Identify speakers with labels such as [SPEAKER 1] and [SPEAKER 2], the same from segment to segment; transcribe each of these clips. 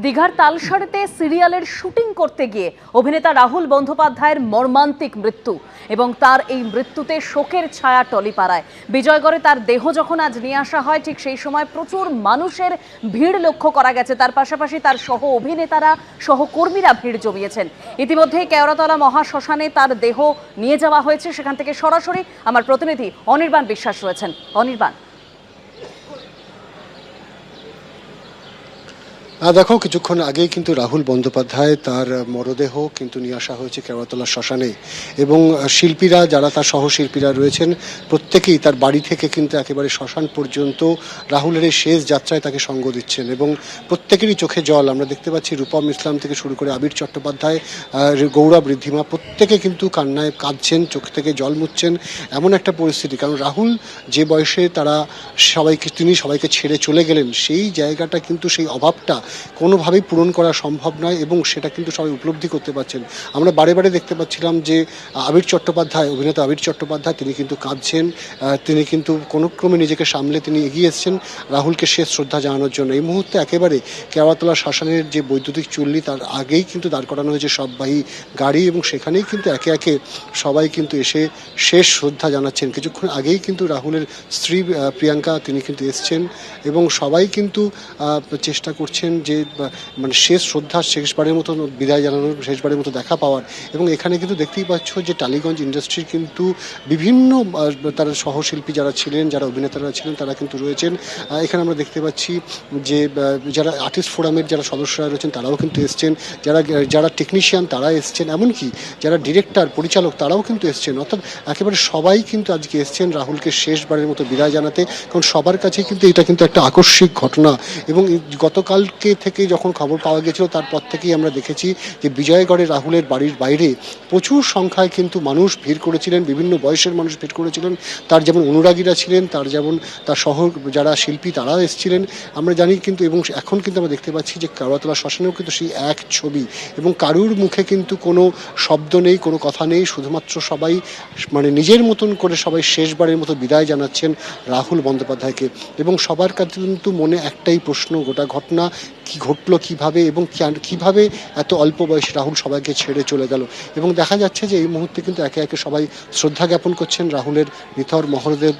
[SPEAKER 1] দীঘার তালসারিতে সিরিয়ালের শুটিং করতে গিয়ে অভিনেতা রাহুল বন্দ্যোপাধ্যায়ের মর্মান্তিক মৃত্যু এবং তার এই মৃত্যুতে শোকের ছায়া টলিপাড়ায়। বিজয়গড়ে তার দেহ যখন আজ নিয়ে আসা হয় ঠিক সেই সময় প্রচুর মানুষের ভিড় লক্ষ্য করা গেছে। তার পাশাপাশি তার সহ অভিনেতারা সহকর্মীরা ভিড় জমিয়েছেন। ইতিমধ্যে কেওড়াতলা মহাশ্মশানে তার দেহ নিয়ে যাওয়া হয়েছে। সেখান থেকে সরাসরি আমার প্রতিনিধি অনির্বাণ বিশ্বাস রয়েছেন। অনির্বাণ,
[SPEAKER 2] দেখো, কিছুক্ষণ আগেই কিন্তু রাহুল বন্দ্যোপাধ্যায় তার মরদেহ কিন্তু নিয়ে আসা হয়েছে কেওড়াতলা শ্মশানে এবং শিল্পীরা যারা তার সহশিল্পীরা রয়েছেন প্রত্যেকেই তার বাড়ি থেকে কিন্তু একেবারে শ্মশান পর্যন্ত রাহুলের এই শেষ যাত্রায় তাকে সঙ্গ দিচ্ছেন এবং প্রত্যেকেরই চোখে জল। আমরা দেখতে পাচ্ছি রূপম ইসলাম থেকে শুরু করে আবির চট্টোপাধ্যায়, গৌরব ঋদ্ধিমা প্রত্যেকে কিন্তু কান্নায় কাঁদছেন, চোখ থেকে জল মুছছেন। এমন একটা পরিস্থিতি, কারণ রাহুল যে বয়সে তিনি সবাইকে ছেড়ে চলে গেলেন সেই জায়গাটা কিন্তু সেই অভাবটা কোনোভাবেই পূরণ করা সম্ভব নয় এবং সেটা কিন্তু সবাই উপলব্ধি করতে পারছেন। আমরা বারে বারে দেখতে পাচ্ছিলাম যে অভিনেতা আবির চট্টোপাধ্যায় তিনি কিন্তু কাঁদছেন, তিনি কিন্তু কোনো ক্রমে নিজেকে সামলে তিনি এগিয়ে এসেছেন রাহুলকে শেষ শ্রদ্ধা জানানোর জন্য। এই মুহূর্তে একেবারে কেওড়াতলা শ্মশানের যে বৈদ্যুতিক চুল্লি তার আগেই কিন্তু দাঁড় করানো হয়েছে সববাহী গাড়ি এবং সেখানেই কিন্তু একে একে সবাই কিন্তু এসে শেষ শ্রদ্ধা জানাচ্ছেন। কিছুক্ষণ আগেই কিন্তু রাহুলের স্ত্রী প্রিয়াঙ্কা তিনি কিন্তু এসছেন এবং সবাই কিন্তু চেষ্টা করছেন যে মানে শেষ শ্রদ্ধা, শেষবারের মতো বিদায় জানানোর, শেষবারের মতো দেখা পাওয়ার। এবং এখানে কিন্তু দেখতেই পাচ্ছ যে টালিগঞ্জ ইন্ডাস্ট্রির কিন্তু বিভিন্ন তারা সহশিল্পী যারা ছিলেন, যারা অভিনেতারা ছিলেন তারা কিন্তু রয়েছেন। এখানে আমরা দেখতে পাচ্ছি যে যারা আর্টিস্ট ফোরামের যারা সদস্যরা রয়েছেন তারাও কিন্তু এসছেন, যারা টেকনিশিয়ান তারা এসছেন, এমনকি যারা ডিরেক্টর পরিচালক তারাও কিন্তু এসছেন। অর্থাৎ একেবারে সবাই কিন্তু আজকে এসছেন রাহুলকে শেষবারের মতো বিদায় জানাতে, কারণ সবার কাছে কিন্তু এটা কিন্তু একটা আকস্মিক ঘটনা। এবং গতকালকে থেকে যখন খবর পাওয়া গেছিল তারপর থেকেই আমরা দেখেছি যে বিজয়গড়ে রাহুলের বাড়ির বাইরে প্রচুর সংখ্যায় কিন্তু মানুষ ভিড় করেছিলেন, বিভিন্ন বয়সের মানুষ ভিড় করেছিলেন। তার যেমন অনুরাগীরা ছিলেন, তার সহ যারা শিল্পী তারাও এসেছিলেন আমরা জানি কিন্তু। এবং এখন কিন্তু আমরা দেখতে পাচ্ছি যে কেওড়াতলা শ্মশানেও কিন্তু সেই এক ছবি এবং কারুর মুখে কিন্তু কোনো শব্দ নেই, কোনো কথা নেই, শুধুমাত্র সবাই মানে নিজের মতন করে সবাই শেষবারের মতো বিদায় জানাচ্ছেন রাহুল বন্দ্যোপাধ্যায়কে। এবং সবার কাছে কিন্তু মনে একটাই প্রশ্ন, গোটা ঘটনা কি ঘটলো কিভাবে এবং কিভাবে এত অল্প বয়সে রাহুল সবাইকে ছেড়ে চলে গেল। এবং দেখা যাচ্ছে যে এই মুহূর্তে কিন্তু একে একে সবাই শ্রদ্ধা জ্ঞাপন করছেন রাহুলের নিথর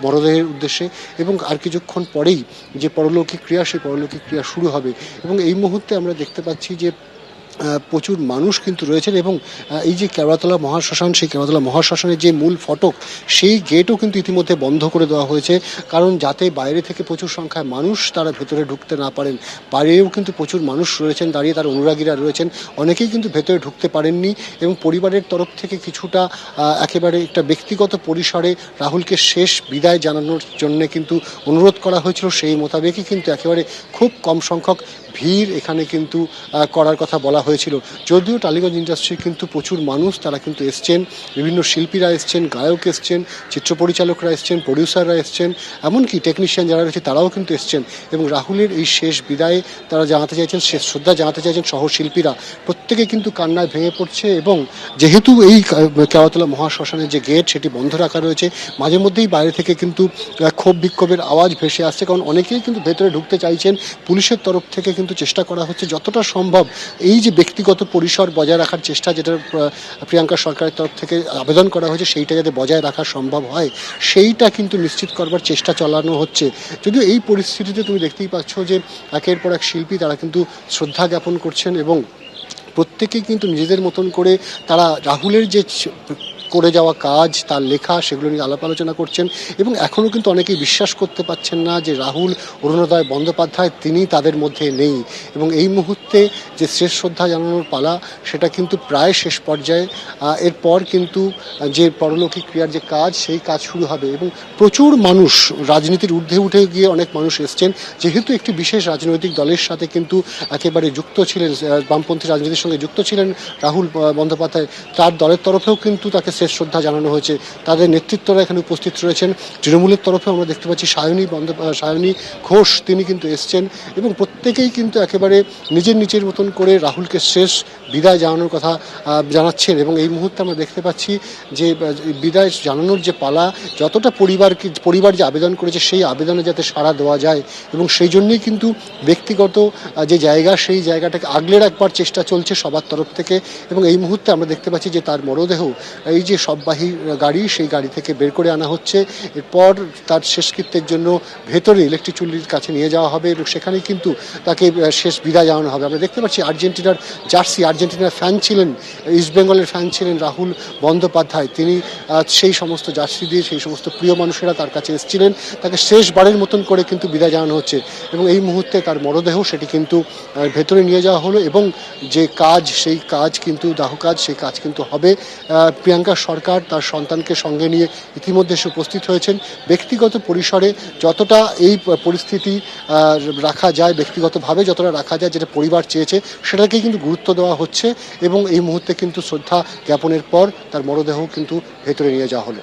[SPEAKER 2] মরদেহের উদ্দেশ্যে এবং আর কিছুক্ষণ পরেই যে পরলৌকিক ক্রিয়া সেই পরলৌকিক ক্রিয়া শুরু হবে। এবং এই মুহূর্তে আমরা দেখতে পাচ্ছি যে প্রচুর মানুষ কিন্তু রয়েছেন এবং এই যে কেওড়াতলা মহাশ্মশান, সেই কেওড়াতলা মহাশ্মশানের যে মূল ফটক সেই গেটও কিন্তু ইতিমধ্যে বন্ধ করে দেওয়া হয়েছে, কারণ যাতে বাইরে থেকে প্রচুর সংখ্যায় মানুষ তারা ভেতরে ঢুকতে না পারেন। বাইরেও কিন্তু প্রচুর মানুষ রয়েছেন দাঁড়িয়ে, তার অনুরাগীরা রয়েছেন, অনেকেই কিন্তু ভেতরে ঢুকতে পারেননি এবং পরিবারের তরফ থেকে কিছুটা একেবারে একটা ব্যক্তিগত পরিসরে রাহুলকে শেষ বিদায় জানানোর জন্য কিন্তু অনুরোধ করা হয়েছিল। সেই মোতাবেকই কিন্তু একেবারে খুব কম সংখ্যক ভিড় এখানে কিন্তু করার কথা বলা হয়েছিল। যদিও টালিগঞ্জ ইন্ডাস্ট্রির কিন্তু প্রচুর মানুষ তারা কিন্তু এসছেন, বিভিন্ন শিল্পীরা এসছেন, গায়ক এসছেন, চিত্র পরিচালকরা এসছেন, প্রডিউসাররা এসছেন, এমনকি টেকনিশিয়ান যারা রয়েছে তারাও কিন্তু এসছেন। এবং রাহুলের এই শেষ বিদায়ে তারা জানাতে চাইছেন, শেষ শ্রদ্ধা জানাতে চাইছেন সহশিল্পীরা প্রত্যেকে কিন্তু কান্নায় ভেঙে পড়ছে। এবং যেহেতু এই কেওড়াতলা মহাশ্মশানের যে গেট সেটি বন্ধ রাখা রয়েছে, মাঝে মধ্যেই বাইরে থেকে কিন্তু ক্ষোভ বিক্ষোভের আওয়াজ ভেসে আসছে, কারণ অনেকেই কিন্তু ভেতরে ঢুকতে চাইছেন। পুলিশের তরফ থেকে কিন্তু চেষ্টা করা হচ্ছে যতটা সম্ভব এই যে ব্যক্তিগত পরিসর বজায় রাখার চেষ্টা, যেটা প্রিয়াঙ্কা সরকারের তরফ থেকে আবেদন করা হয়েছে সেইটা যাতে বজায় রাখা সম্ভব হয় সেইটা কিন্তু নিশ্চিত করবার চেষ্টা চালানো হচ্ছে। যদিও এই পরিস্থিতিতে তুমি দেখতেই পাচ্ছ যে একের পর এক শিল্পী তারা কিন্তু শ্রদ্ধা জ্ঞাপন করছেন এবং প্রত্যেকেই কিন্তু নিজেদের মতন করে তারা রাহুলের যে করে যাওয়া কাজ, তার লেখা, সেগুলো নিয়ে আলাপ আলোচনা করছেন। এবং এখনও কিন্তু অনেকেই বিশ্বাস করতে পারছেন না যে রাহুল অরুণোদয় বন্দ্যোপাধ্যায় তিনি তাদের মধ্যে নেই। এবং এই মুহূর্তে যে শেষ শ্রদ্ধা জানানোর পালা সেটা কিন্তু প্রায় শেষ পর্যায়ে। এরপর কিন্তু যে পরলৌকিক ক্রিয়ার যে কাজ সেই কাজ শুরু হবে এবং প্রচুর মানুষ রাজনীতির ঊর্ধ্বে উঠে গিয়ে অনেক মানুষ এসছেন। যেহেতু একটি বিশেষ রাজনৈতিক দলের সাথে কিন্তু একেবারে যুক্ত ছিলেন, বামপন্থী রাজনীতির সঙ্গে যুক্ত ছিলেন রাহুল বন্দ্যোপাধ্যায়, তার দলের তরফেও কিন্তু তাকে শেষ শেষ শ্রদ্ধা জানানো হয়েছে। তাদের নেতৃত্বরা এখানে উপস্থিত রয়েছেন। তৃণমূলের তরফে আমরা দেখতে পাচ্ছি সায়নী ঘোষ তিনি কিন্তু এসছেন এবং প্রত্যেকেই কিন্তু একেবারে নিজের মতন করে রাহুলকে শেষ বিদায় জানানোর কথা জানাচ্ছেন। এবং এই মুহূর্তে আমরা দেখতে পাচ্ছি যে বিদায় জানানোর যে পালা, যতটা পরিবার যে আবেদন করেছে সেই আবেদনে যাতে সাড়া দেওয়া যায় এবং সেই জন্যই কিন্তু ব্যক্তিগত যে জায়গা সেই জায়গাটাকে আগলে রাখবার চেষ্টা চলছে সবার তরফ থেকে। এবং এই মুহূর্তে আমরা দেখতে পাচ্ছি যে তার মরদেহ এই যে সববাহী গাড়ি সেই গাড়ি থেকে বের করে আনা হচ্ছে। এরপর তার শেষকৃত্যের জন্য ভেতরে ইলেকট্রিক চুল্লির কাছে নিয়ে যাওয়া হবে এবং সেখানেই কিন্তু তাকে শেষ বিদায় জানানো হবে। আমরা দেখতে পাচ্ছি আর্জেন্টিনার জার্সি, আর্জেন্টিনার ফ্যান ছিলেন, ইস্টবেঙ্গলের ফ্যান ছিলেন রাহুল বন্দ্যোপাধ্যায়। তিনি সেই সমস্ত জার্সি দিয়ে সেই সমস্ত প্রিয় মানুষেরা তার কাছে এসেছিলেন। তাকে শেষবারের মতন করে কিন্তু বিদায় জানানো হচ্ছে এবং এই মুহূর্তে তার মরদেহ সেটি কিন্তু ভেতরে নিয়ে যাওয়া হলো এবং যে কাজ সেই কাজ কিন্তু দাহ কাজ সেই কাজ কিন্তু হবে। প্রিয়াঙ্কা সরকার তার সন্তানকে সঙ্গে নিয়ে ইতিমধ্যে এসে উপস্থিত হয়েছেন। ব্যক্তিগত পরিসরে যতটা এই পরিস্থিতি রাখা যায়, ব্যক্তিগতভাবে যতটা রাখা যায়, যেটা পরিবার চেয়েছে সেটাকেই কিন্তু গুরুত্ব দেওয়া হচ্ছে এবং এই মুহূর্তে কিন্তু শ্রদ্ধা জ্ঞাপনের পর তার মরদেহ কিন্তু ভেতরে নিয়ে যাওয়া হলো।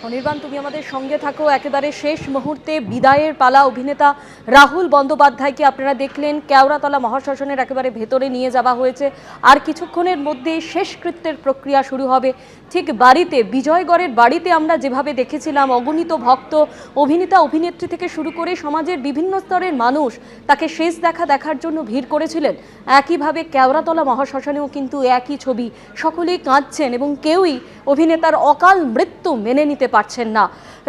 [SPEAKER 1] অনির্বাণ, তুমি আমাদের সঙ্গে থাকো। একেবারে শেষ মুহূর্তে বিদায়ের পালা। অভিনেতা রাহুল বন্দ্যোপাধ্যায়কে আপনারা দেখলেন কেওড়াতলা মহাশ্মশানের একেবারে ভেতরে নিয়ে যাওয়া হয়েছে। আর কিছুক্ষণের মধ্যে শেষকৃত্যের প্রক্রিয়া শুরু হবে। ঠিক বাড়িতে, বিজয়গড়ের বাড়িতে আমরা যেভাবে দেখেছিলাম অগণিত ভক্ত, অভিনেতা অভিনেত্রী থেকে শুরু করে সমাজের বিভিন্ন স্তরের মানুষ তাকে শেষ দেখার জন্য ভিড় করেছিলেন, একইভাবে কেওড়াতলা মহাশ্মশানেও কিন্তু একই ছবি। সকলেই কাঁদছেন এবং কেউই অভিনেতার অকাল মৃত্যু মেনে নিতে পারছেন না।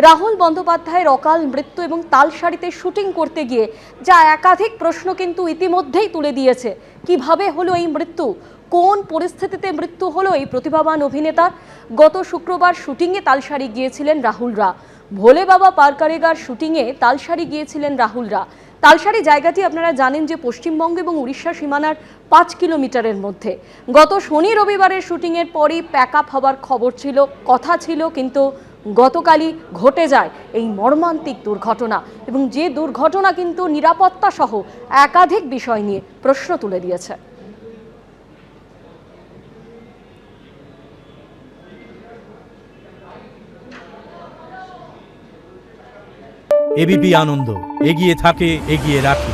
[SPEAKER 1] রাহুল বন্দ্যোপাধ্যায়ের অকাল মৃত্যু এবং তালসারিতে শুটিং করতে গিয়ে যা একাধিক প্রশ্ন কিন্তু ইতিমধ্যেই তুলে দিয়েছে। কিভাবে হলো এই মৃত্যু? কোন পরিস্থিতিতে মৃত্যু হলো এই প্রতিভাবান অভিনেতার? গত শুক্রবার শুটিংয়ে তালসারি গিয়েছিলেন রাহুলরা। ভোলে বাবা পার করেগার শুটিংয়ে তালসারি গিয়েছিলেন রাহুলরা। তালসারি জায়গাটি আপনারা জানেন যে পশ্চিমবঙ্গ এবং উড়িষ্যা সীমানার 5 কিলোমিটারের মধ্যে। গত শনি রবিবারের শুটিংয়ের পরই প্যাক আপ হবার খবর ছিল, কথা ছিল, কিন্তু গতকালই ঘটে যায় এই মর্মান্তিক দুর্ঘটনা এবং যে দুর্ঘটনা কিন্তু নিরাপত্তা সহ একাধিক বিষয় নিয়ে প্রশ্ন তুলে দিয়েছে।
[SPEAKER 3] এবিপি আনন্দ, এগিয়ে থাকে, এগিয়ে রাখে।